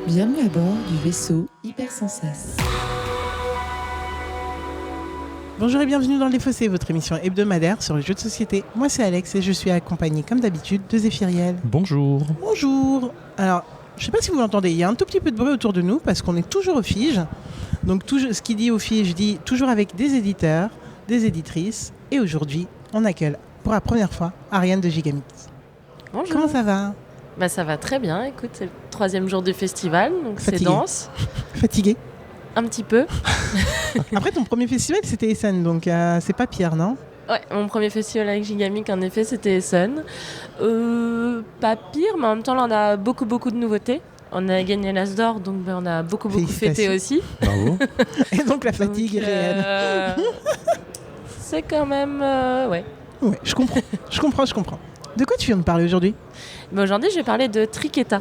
Bienvenue à bord du vaisseau Hypersensas. Bonjour et bienvenue dans Les Fossés, votre émission hebdomadaire sur les jeux de société. Moi c'est Alex et je suis accompagné comme d'habitude de Zéphiriel. Bonjour. Bonjour. Alors, je ne sais pas si vous l'entendez, il y a un tout petit peu de bruit autour de nous parce qu'on est toujours au FIGE. Donc ce qui dit au FIGE dit toujours avec des éditeurs, des éditrices. Et aujourd'hui, on accueille pour la première fois Ariane de Gigamix. Bonjour. Comment ça va ? Ça va très bien, écoute, c'est le 3e jour du festival, donc Fatigué. c'est dense. Fatigué ? Un petit peu. Après, ton premier festival, c'était Essen, donc c'est pas pire, non ? Ouais, mon premier festival avec Gigamic, en effet, c'était Essen. Pas pire, mais en même temps, là, on a beaucoup de nouveautés. On a gagné l'As d'or, donc on a beaucoup fêté aussi. Bravo. Et donc la fatigue est réelle. C'est quand même... ouais. Ouais, je comprends. De quoi tu viens de parler aujourd'hui ? Aujourd'hui, je vais parler de Triqueta.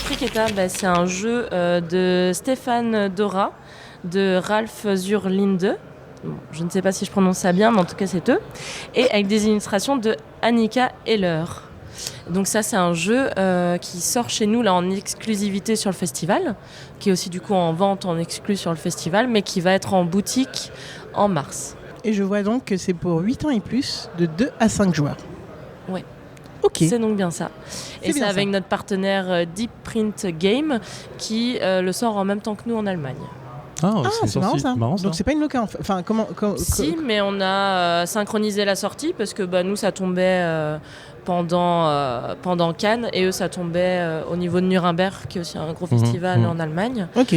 Triqueta, c'est un jeu de Stéphane Dora, de Ralph zur Linde. Bon, je ne sais pas si je prononce ça bien, mais en tout cas c'est eux. Et avec des illustrations de Annika Heller. Donc ça, c'est un jeu qui sort chez nous là en exclusivité sur le festival, qui est aussi du coup en vente en exclu sur le festival, mais qui va être en boutique en mars. Et je vois donc que c'est pour 8 ans et plus, de 2 à 5 joueurs. Ouais. Ok. C'est donc bien ça. Et c'est avec notre partenaire Deep Print Game qui le sort en même temps que nous en Allemagne. C'est marrant ça. Donc c'est pas une loca. Enfin, Si, mais on a synchronisé la sortie parce que nous ça tombait pendant Cannes et eux ça tombait au niveau de Nuremberg qui est aussi un gros festival en Allemagne. Ok.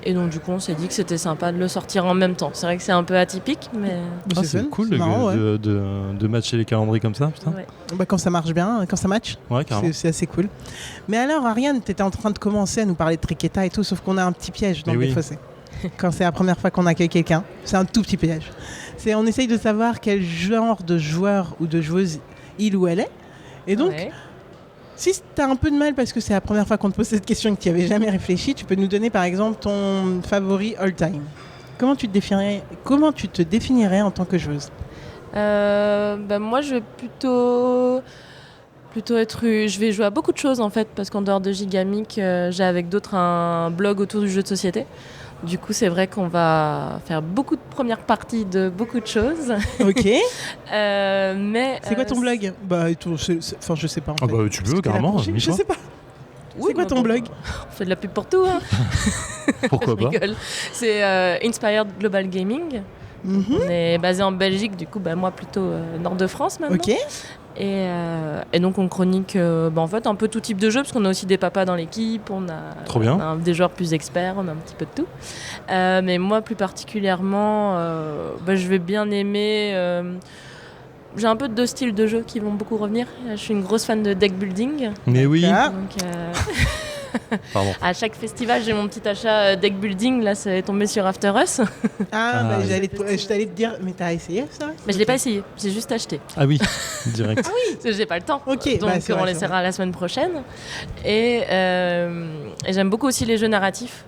Et donc du coup on s'est dit que c'était sympa de le sortir en même temps. C'est vrai que c'est un peu atypique, mais c'est cool de matcher les calendriers comme ça, putain. Ouais. Quand ça marche bien, quand ça match, c'est assez cool. Mais alors Ariane, t'étais en train de commencer à nous parler de Triqueta et tout, sauf qu'on a un petit piège dans les fossés. Quand c'est la première fois qu'on accueille quelqu'un, c'est un tout petit piège. On essaye de savoir quel genre de joueur ou de joueuse il ou elle est. Et donc, si tu as un peu de mal parce que c'est la première fois qu'on te pose cette question et que tu n'y avais jamais réfléchi, tu peux nous donner par exemple ton favori all-time. Comment tu te définirais en tant que joueuse ? Moi, je vais plutôt être... Je vais jouer à beaucoup de choses en fait, parce qu'en dehors de Gigamic, j'ai avec d'autres un blog autour du jeu de société. Du coup, c'est vrai qu'on va faire beaucoup de premières parties de beaucoup de choses. Ok. Mais c'est quoi ton blog ? Je sais pas en fait. Tu peux carrément. Je sais pas. C'est quoi ton blog ? On fait de la pub pour tout. Hein. Pourquoi pas ? C'est Inspired Global Gaming. On est basé en Belgique, du coup, moi plutôt nord de France maintenant. Ok. Et donc on chronique en fait un peu tout type de jeu, parce qu'on a aussi des papas dans l'équipe, on a des joueurs plus experts, on a un petit peu de tout. Mais moi plus particulièrement, je vais bien aimer... j'ai un peu deux styles de jeu qui vont beaucoup revenir. Je suis une grosse fan de deck building. Mais oui. Donc, à chaque festival, j'ai mon petit achat deck building. Là, c'est tombé sur After Us. J'allais te dire, mais t'as essayé ça ? Mais je l'ai pas essayé, j'ai juste acheté. Ah oui, direct. Ah oui, parce que j'ai pas le temps. Ok. Donc on l'essaiera la semaine prochaine. Et j'aime beaucoup aussi les jeux narratifs.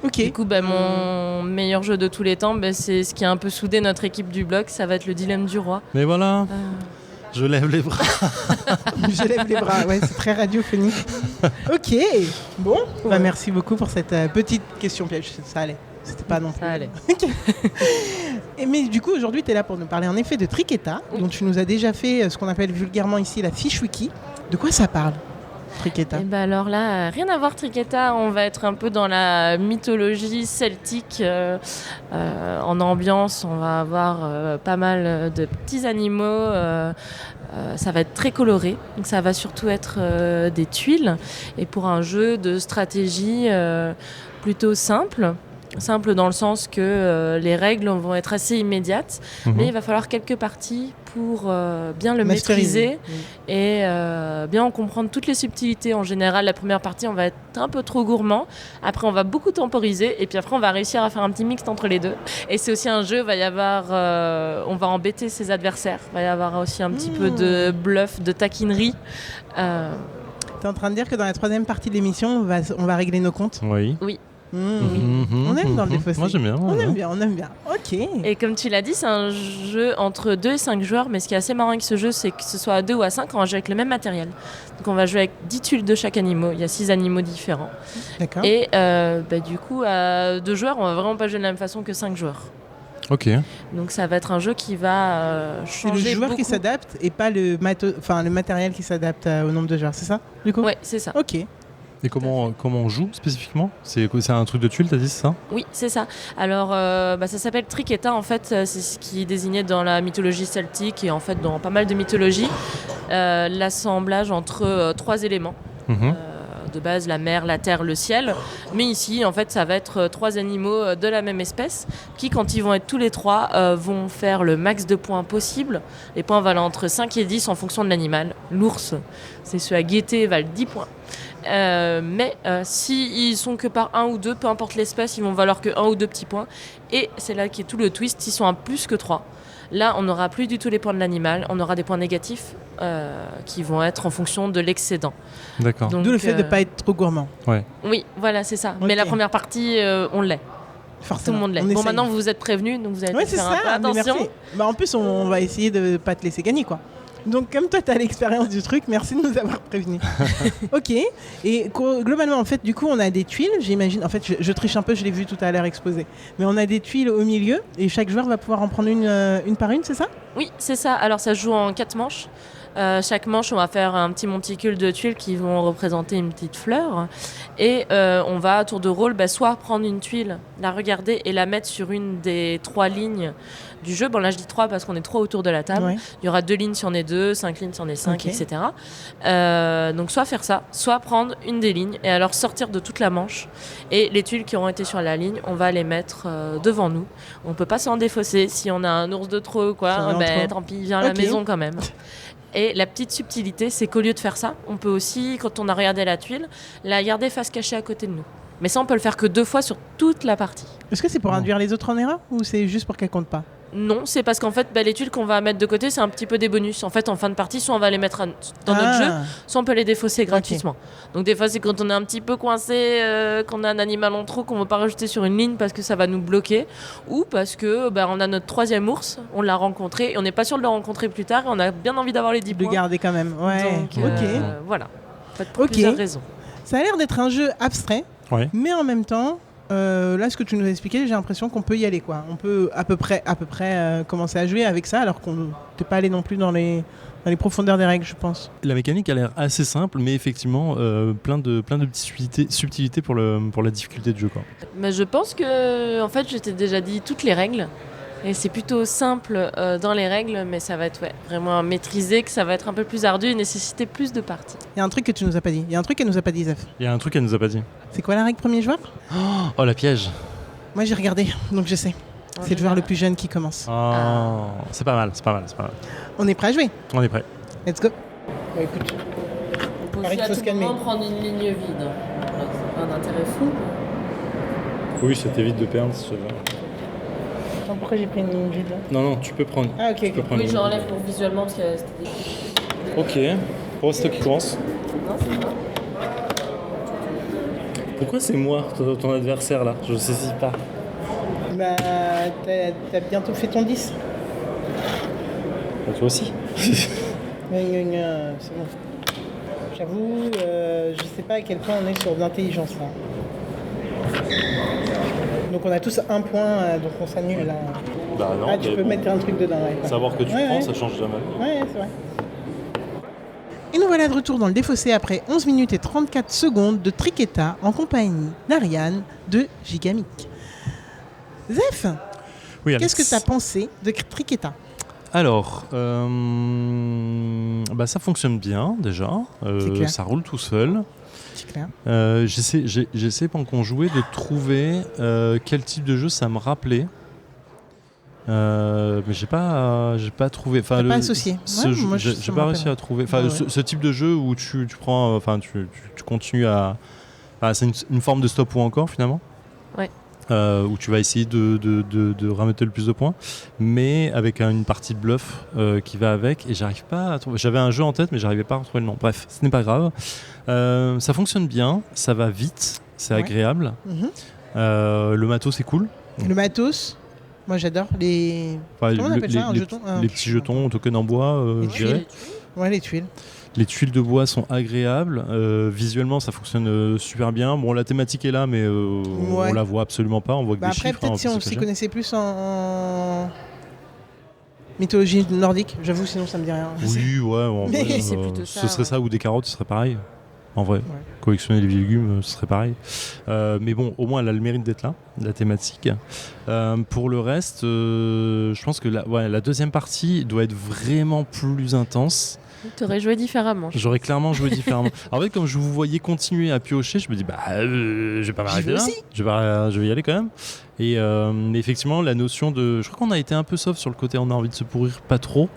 Ok. Du coup, mon meilleur jeu de tous les temps, c'est ce qui a un peu soudé notre équipe du blog. Ça va être le Dilemme du Roi. Mais voilà. Je lève les bras. Je lève les bras, ouais, c'est très radiophonique. Ok, bon, merci beaucoup pour cette petite question piège. Ça allait, c'était pas non plus. Ça allait. Mais du coup, aujourd'hui, tu es là pour nous parler en effet de Triqueta, dont tu nous as déjà fait ce qu'on appelle vulgairement ici la fiche wiki. De quoi ça parle, Triqueta ? Alors là, rien à voir Triqueta, on va être un peu dans la mythologie celtique. En ambiance, on va avoir pas mal de petits animaux. Ça va être très coloré, donc ça va surtout être des tuiles. Et pour un jeu de stratégie plutôt simple dans le sens que les règles vont être assez immédiates, mais il va falloir quelques parties pour bien le maîtriser et bien en comprendre toutes les subtilités. En général, la première partie, on va être un peu trop gourmand. Après, on va beaucoup temporiser et puis après, on va réussir à faire un petit mix entre les deux. Et c'est aussi un jeu, on va embêter ses adversaires. Il va y avoir aussi un petit peu de bluff, de taquinerie. T'es en train de dire que dans la troisième partie de l'émission, on va régler nos comptes ? Oui. Oui. On aime dans le défaussé. Moi j'aime bien. On aime bien. Ok. Et comme tu l'as dit, c'est un jeu entre 2 et 5 joueurs, mais ce qui est assez marrant avec ce jeu, c'est que ce soit à 2 ou à 5, on va jouer avec le même matériel. Donc on va jouer avec 10 tuiles de chaque animal, il y a 6 animaux différents. D'accord. Et du coup, à 2 joueurs, on va vraiment pas jouer de la même façon que 5 joueurs. Ok. Donc ça va être un jeu qui va changer C'est le joueur beaucoup. qui s'adapte et pas le matériel qui s'adapte au nombre de joueurs, c'est ça du coup? Ouais, c'est ça. Ok. Et comment on joue spécifiquement ? C'est un truc de tuiles, t'as dit, c'est ça ? Oui, c'est ça. Alors, ça s'appelle Triqueta, en fait, c'est ce qui est désigné dans la mythologie celtique et en fait dans pas mal de mythologies, l'assemblage entre 3 éléments. De base, la mer, la terre, le ciel. Mais ici, en fait, ça va être 3 animaux de la même espèce qui, quand ils vont être tous les 3, vont faire le max de points possible. Les points valent entre 5 et 10 en fonction de l'animal. L'ours, c'est ceux à guetter, valent 10 points. Mais s'ils sont que par 1 ou 2, peu importe l'espèce, ils vont valoir que 1 ou 2 petits points. Et c'est là qu'est tout le twist, s'ils sont à plus que 3. Là, on n'aura plus du tout les points de l'animal, on aura des points négatifs qui vont être en fonction de l'excédent. D'accord. D'où le fait de ne pas être trop gourmand. Ouais. Oui, voilà, c'est ça. Okay. Mais la première partie, on l'est. Forcément. Tout le monde l'est. Bon, maintenant, vous êtes prévenus, donc vous allez faire un peu attention. Bah, en plus, on va essayer de ne pas te laisser gagner, quoi. Donc, comme toi, tu as l'expérience du truc, merci de nous avoir prévenus. Ok. Et globalement, en fait, du coup, on a des tuiles, j'imagine. En fait, je triche un peu, je l'ai vu tout à l'heure exposé. Mais on a des tuiles au milieu et chaque joueur va pouvoir en prendre une par une, c'est ça ? Oui, c'est ça. Alors, ça se joue en 4 manches. Chaque manche, on va faire un petit monticule de tuiles qui vont représenter une petite fleur. Et on va, à tour de rôle, soit prendre une tuile, la regarder et la mettre sur une des 3 lignes du jeu. Bon, là, je dis 3 parce qu'on est 3 autour de la table. Ouais. Il y aura 2 lignes si on est 2, 5 lignes si on est 5, okay. etc. Donc, soit faire ça, soit prendre une des lignes et alors sortir de toute la manche. Et les tuiles qui auront été sur la ligne, on va les mettre devant nous. On ne peut pas s'en défausser. Si on a un ours de trop ou quoi, tant pis, il vient à la maison quand même. Et la petite subtilité, c'est qu'au lieu de faire ça, on peut aussi, quand on a regardé la tuile, la garder face cachée à côté de nous. Mais ça, on peut le faire que 2 fois sur toute la partie. Est-ce que c'est pour induire les autres en erreur ou c'est juste pour qu'elles comptent pas ? Non, c'est parce qu'en fait, les tuiles qu'on va mettre de côté, c'est un petit peu des bonus. En fait, en fin de partie, soit on va les mettre dans notre jeu, soit on peut les défausser gratuitement. Okay. Donc des fois, c'est quand on est un petit peu coincé, qu'on a un animal en trop, qu'on ne veut pas rajouter sur une ligne parce que ça va nous bloquer, ou parce que on a notre 3e ours, on l'a rencontré, et on n'est pas sûr de le rencontrer plus tard, et on a bien envie d'avoir les 10 points. De le garder quand même, ouais. Donc, voilà, en fait, pour plusieurs raisons. Ça a l'air d'être un jeu abstrait, mais en même temps... là, ce que tu nous as expliqué, j'ai l'impression qu'on peut y aller, quoi. On peut à peu près commencer à jouer avec ça, alors qu'on n'est pas allé non plus dans les profondeurs des règles, je pense. La mécanique a l'air assez simple, mais effectivement, plein de petites subtilités pour la difficulté du jeu, quoi. Mais je pense que, en fait, je t'ai déjà dit toutes les règles. Et c'est plutôt simple dans les règles, mais ça va être vraiment maîtrisé, que ça va être un peu plus ardu et nécessiter plus de parties. Il y a un truc que tu nous as pas dit. Il y a un truc qu'elle nous a pas dit, Zef. Il y a un truc qu'elle nous a pas dit. C'est quoi la règle premier joueur ? Oh, la piège. Moi, j'ai regardé, donc je sais. C'est le joueur le plus jeune qui commence. C'est pas mal. On est prêt à jouer ? On est prêt. Let's go. Bon, écoute. On peut aussi à tout moment prendre une ligne vide. C'est pas un intérêt fou. Oui, ça t'évite de perdre ce jeu. Pourquoi j'ai pris une ligne vide là ? Non, tu peux prendre. Ah, ok. Oui, j'enlève pour visuellement parce que Ok. c'était Pourquoi c'est toi qui commence ? Non, c'est pas. Pourquoi c'est moi, ton adversaire là ? Je ne saisis pas. Bah, t'as bientôt fait ton 10. Bah, toi aussi. C'est bon. J'avoue, je sais pas à quel point on est sur l'intelligence là. Donc on a tous un point, donc on s'annule là. Bah non, tu peux mettre un truc dedans. Ouais. Savoir que tu prends, ça change jamais. Ouais, c'est vrai. Et nous voilà de retour dans le défaussé après 11 minutes et 34 secondes de Triqueta en compagnie d'Ariane de Gigamic. Zef, qu'est-ce que tu as pensé de Triqueta ? Alors, ça fonctionne bien déjà, ça roule tout seul. J'essaie pendant qu'on jouait de trouver quel type de jeu ça me rappelait. Mais j'ai pas trouvé. T'as pas associé. J'ai pas réussi à trouver. Ce type de jeu où tu prends, tu continues à. C'est une forme de stop ou encore finalement. Ouais. Où tu vas essayer de rameuter le plus de points, mais avec une partie de bluff qui va avec, et j'arrive pas à trouver. J'avais un jeu en tête, mais j'arrivais pas à retrouver le nom. Bref, ce n'est pas grave. Ça fonctionne bien, ça va vite, c'est agréable. Le matos, c'est cool. Le matos, moi j'adore les. Comment on appelle ça, un jeton les petits jetons, token en bois, je dirais. Ouais, les tuiles. Les tuiles de bois sont agréables. Visuellement, ça fonctionne super bien. Bon, la thématique est là, mais on la voit absolument pas. On voit que des après, chiffres. Peut-être si on s'y connaissait plus en mythologie nordique, j'avoue, sinon ça me dit rien. Oui, ouais. C'est plutôt ça. Ce serait ça ou des carottes, ce serait pareil. En vrai, collectionner les légumes, ce serait pareil. Mais bon, au moins, elle a le mérite d'être là, la thématique. Pour le reste, je pense que la deuxième partie doit être vraiment plus intense. Tu aurais joué différemment. J'aurais clairement joué différemment. En fait, comme je vous voyais continuer à piocher, je me dis, je vais pas m'arrêter là. Je vais y aller quand même. Et effectivement, la notion de... Je crois qu'on a été un peu soft sur le côté on a envie de se pourrir pas trop.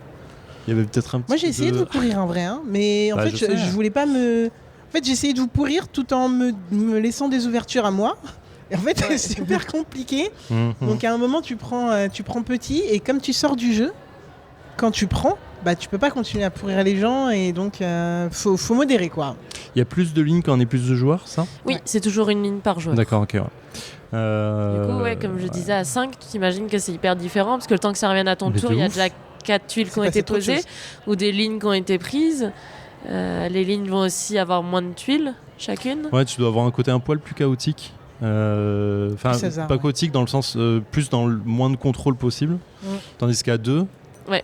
Il y avait peut-être un petit Moi, j'ai essayé de vous pourrir en vrai, mais en fait, je voulais pas me... En fait, j'ai essayé de vous pourrir tout en me laissant des ouvertures à moi. Et en fait, c'est super compliqué. Donc, à un moment, tu prends petit. Et comme tu sors du jeu, quand tu prends, tu peux pas continuer à pourrir les gens. Et donc, faut modérer, quoi. Il y a plus de lignes quand on est plus de joueurs, ça ? Oui, c'est toujours une ligne par joueur. D'accord, ok, ouais. Du coup, comme je disais, à 5, tu t'imagines que c'est hyper différent. Parce que le temps que ça revienne à ton tour, il y a déjà 4 tuiles qui ont été posées ou des lignes qui ont été prises. Les lignes vont aussi avoir moins de tuiles chacune. Ouais, tu dois avoir un côté un poil plus chaotique. Pas chaotique dans le sens plus dans le moins de contrôle possible. Tandis qu'à 2,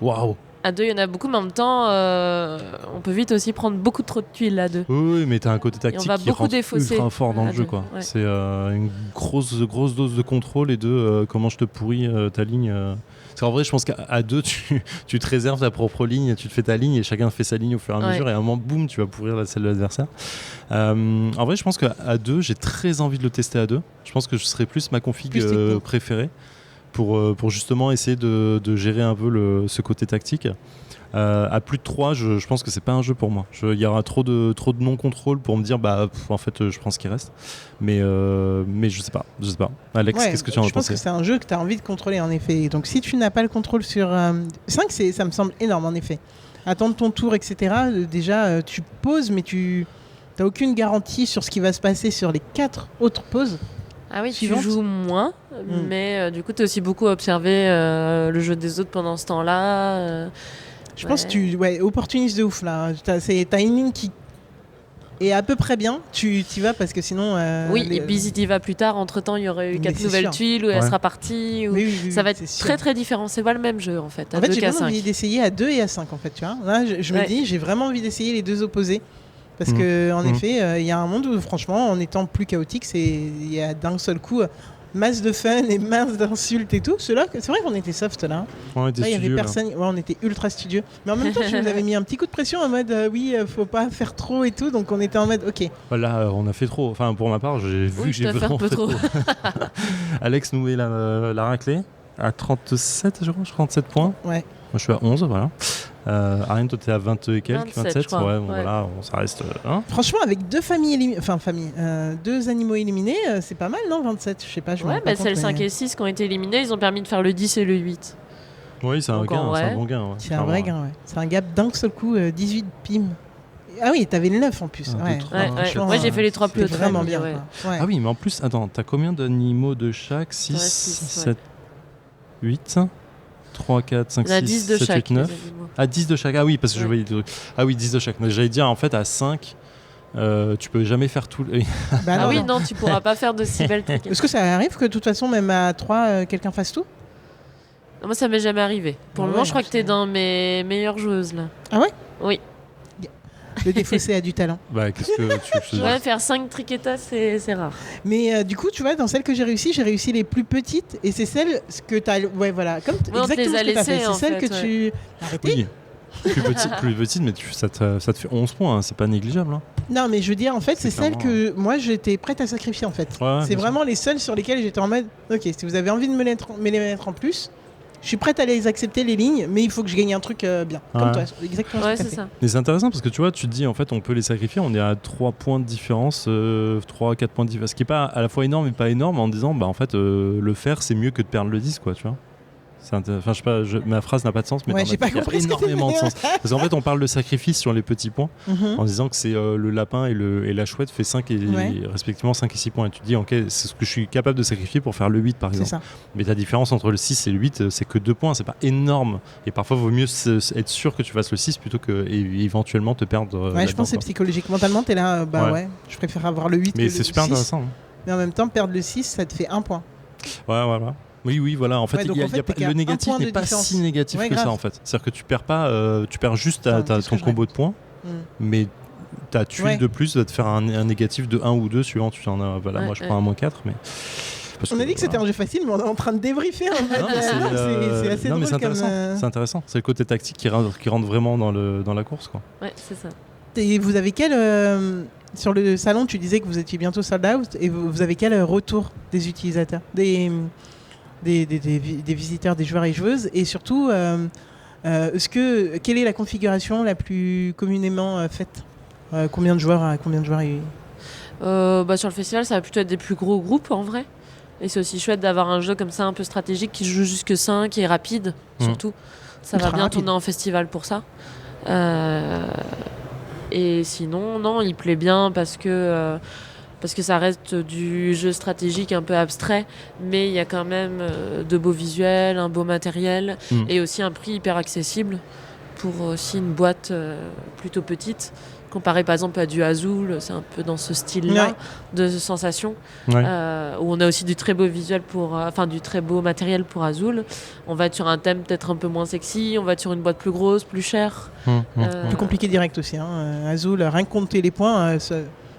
waouh. À 2, il y en a beaucoup, mais en même temps, on peut vite aussi prendre beaucoup trop de tuiles à 2. Oui, mais t'as un côté tactique qui rentre ultra fort dans le jeu, quoi. Ouais. C'est une grosse dose de contrôle et de comment je te pourris ta ligne. Parce qu'en vrai, je pense qu'à 2, tu te réserves ta propre ligne, tu te fais ta ligne et chacun fait sa ligne au fur et à mesure. Et à un moment, boum, tu vas pourrir celle de l'adversaire. En vrai, je pense qu'à 2, j'ai très envie de le tester à 2. Je pense que je serais plus ma config préférée pour justement essayer de gérer un peu ce côté tactique. À plus de 3, je pense que c'est pas un jeu pour moi. Il y aura trop de non-contrôle pour me dire en fait je prends ce qui reste. Mais je sais pas. Alex, qu'est-ce que tu en penses ? Je pense que c'est un jeu que tu as envie de contrôler en effet. Donc si tu n'as pas le contrôle sur 5, ça me semble énorme en effet. Attendre ton tour, etc. Déjà tu poses mais tu n'as aucune garantie sur ce qui va se passer sur les 4 autres pauses. Ah oui, tu joues moins, mais du coup tu as aussi beaucoup observé le jeu des autres pendant ce temps-là. Je pense que tu opportuniste de ouf là. T'as une ligne qui est à peu près bien. Tu y vas parce que sinon. Et puis si tu y vas plus tard, entre temps il y aurait eu 4 nouvelles tuiles où elle sera partie. Ça va être très très différent. C'est pas le même jeu en fait. En fait, j'ai vraiment envie d'essayer à 2 et à 5 en fait. Tu vois. Là, je me dis, j'ai vraiment envie d'essayer les deux opposés. Parce que en effet, il y a un monde où franchement, en étant plus chaotique, il y a d'un seul coup. Masse de fun et masse d'insultes et tout. C'est vrai qu'on était soft là. On était studieux. On était ultra studieux. Mais en même temps, je nous avais mis un petit coup de pression en mode faut pas faire trop et tout. Donc on était en mode ok. Voilà, on a fait trop. Enfin, pour ma part, j'ai vu que j'ai vraiment fait trop. Alex nous met la raclée à 37, je crois, 37 points. Ouais. Moi, je suis à 11, voilà. Ariane, toi, t'es à 20 et quelques, 27. Voilà, ça reste. Franchement, avec deux deux animaux éliminés, c'est pas mal, non 27, je sais pas. C'est le 5 et 6 qui ont été éliminés, ils ont permis de faire le 10 et le 8. Oui, c'est un bon gain. Ouais. C'est un vrai gain, ouais. C'est un gap d'un seul coup, 18 pim. Ah oui, t'avais le 9 en plus. Moi, j'ai fait les 3 plus hauts. Vraiment bien. Ah oui, mais en plus, attends, t'as combien d'animaux de chaque 6, 7, 8 3, 4, 5, 6, 7, 8, 9. Ah, 10 de chaque. Ah oui, parce que je voyais des trucs. Ah oui, 10 de chaque. Mais j'allais dire, en fait, à 5, tu peux jamais faire tout. Non, tu pourras pas faire de si belles trucs. Est-ce que ça arrive que de toute façon, même à 3, quelqu'un fasse tout ? Moi, ça m'est jamais arrivé. Pour le moment, je crois que t'es dans mes meilleures joueuses, là. Ah ouais ? Oui. Le défaussé a du talent. Qu'est-ce que tu veux faire 5 triquetas, c'est rare. Mais du coup, tu vois, dans celles que j'ai réussi les plus petites. Et c'est celles que tu as. Ouais, voilà. Comme exactement ce que tu as fait. C'est celles que tu. Arrêtez. Oui. Plus petite, mais ça te fait 11 points. Hein. C'est pas négligeable. Hein. Non, mais je veux dire, en fait, c'est celles que moi, j'étais prête à sacrifier, en fait. C'est vraiment les seules sur lesquelles j'étais en mode ok, si vous avez envie de me les mettre en plus. Je suis prête à les accepter les lignes, mais il faut que je gagne un truc bien. Comme toi, exactement ce que c'est ça. Mais c'est intéressant parce que tu vois, tu te dis en fait on peut les sacrifier, on est à 3 points de différence, 3-4 points de différence. Ce qui est pas à la fois énorme et pas énorme en disant en fait le faire c'est mieux que de perdre le 10 quoi, tu vois. Enfin, je sais pas, ma phrase n'a pas de sens, mais j'ai pas compris énormément de sens. Parce qu'en fait, on parle de sacrifice sur les petits points, en disant que c'est le lapin et la chouette fait 5 et respectivement 5 et 6 points. Et tu te dis, ok, c'est ce que je suis capable de sacrifier pour faire le 8, par exemple. Mais ta différence entre le 6 et le 8, c'est que 2 points, c'est pas énorme. Et parfois, il vaut mieux être sûr que tu fasses le 6 plutôt que éventuellement te perdre. Je pense que c'est psychologique. Mentalement, t'es là, je préfère avoir le 8 mais que c'est super intéressant. Mais en même temps, perdre le 6, ça te fait 1 point. Ouais, voilà. Oui, voilà. En fait, le négatif n'est pas si négatif que ça, en fait. C'est-à-dire que tu perds pas, tu perds juste ton combo de points, mais ta tuile de plus va te faire un négatif de 1 ou 2 suivant. Tu en as, moi, je prends un -4, mais. On a dit que c'était un jeu facile, mais on est en train de débriefer. C'est assez drôle. C'est intéressant. C'est le côté tactique qui rentre vraiment dans la course, quoi. Ouais, c'est ça. Et vous avez sur le salon, tu disais que vous étiez bientôt sold out, et vous avez quel retour des utilisateurs, des visiteurs, des joueurs et joueuses, et surtout, quelle est la configuration la plus communément faite? Combien de joueurs Sur le festival, ça va plutôt être des plus gros groupes en vrai. Et c'est aussi chouette d'avoir un jeu comme ça un peu stratégique qui joue jusque 5 et rapide surtout. Ça va bien tourner en festival pour ça. Et sinon, non, il plaît bien parce que ça reste du jeu stratégique un peu abstrait, mais il y a quand même de beaux visuels, un beau matériel et aussi un prix hyper accessible pour aussi une boîte plutôt petite. Comparé par exemple à du Azul, c'est un peu dans ce style-là de sensation, où on a aussi du très beau visuel du très beau matériel pour Azul. On va être sur un thème peut-être un peu moins sexy, on va être sur une boîte plus grosse, plus chère. Plus compliqué direct aussi. Azul, rien que compter les points,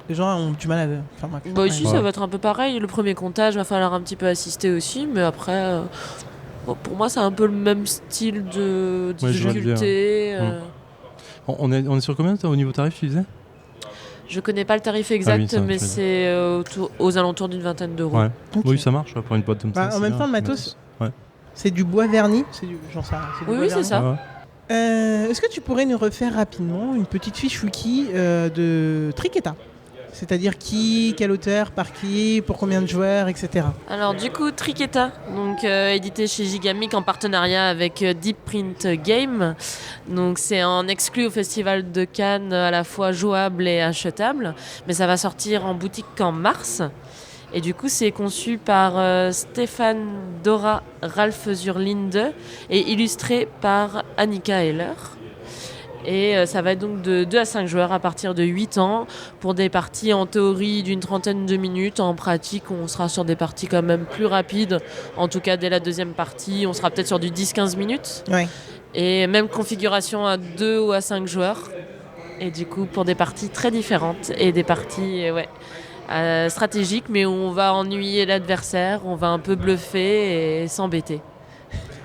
les gens ont du mal à faire max. Ici, ça va être un peu pareil. Le premier comptage, va falloir un petit peu assister aussi, mais après, pour moi, c'est un peu le même style de difficulté. On est sur combien au niveau tarif, tu disais? Je connais pas le tarif exact, mais c'est aux alentours d'une 20aine d'euros. Ouais. Okay. Oui, ça marche pour une boîte comme ça. En même temps, le matos, c'est du bois verni. Oui, c'est ça. Est-ce que tu pourrais nous refaire rapidement une petite fiche wiki de Triqueta? C'est-à-dire quel auteur, par qui, pour combien de joueurs, etc. Alors du coup, Triqueta, donc édité chez Gigamic en partenariat avec Deep Print Game. Donc c'est en exclu au Festival de Cannes, à la fois jouable et achetable, mais ça va sortir en boutique qu'en mars. Et du coup, c'est conçu par Stéphane Dora Ralph Zurlinde et illustré par Annika Heller. Et ça va être donc de 2 à 5 joueurs à partir de 8 ans pour des parties en théorie d'une 30aine de minutes. En pratique, on sera sur des parties quand même plus rapides. En tout cas, dès la deuxième partie, on sera peut-être sur du 10-15 minutes. Ouais. Et même configuration à 2 ou à 5 joueurs. Et du coup, pour des parties très différentes et des parties stratégiques, mais où on va ennuyer l'adversaire, on va un peu bluffer et s'embêter.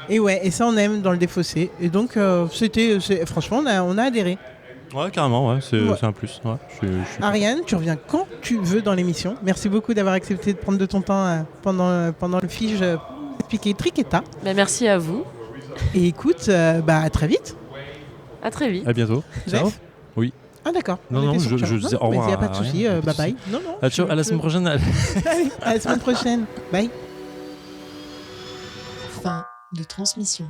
Et ça on aime dans le défaussé. Et donc franchement on a adhéré. Ouais, carrément, c'est un plus. Ouais, Ariane, tu reviens quand tu veux dans l'émission. Merci beaucoup d'avoir accepté de prendre de ton temps pendant le fiche expliquer Triqueta. Merci à vous. Et écoute, à très vite. À très vite. À bientôt. Ciao. Oui. Ah d'accord. Non, je disais au revoir. Il n'y a pas de souci. Bye bye. Non. À la semaine prochaine. Allez, à la semaine prochaine. Bye. Fin de transmission.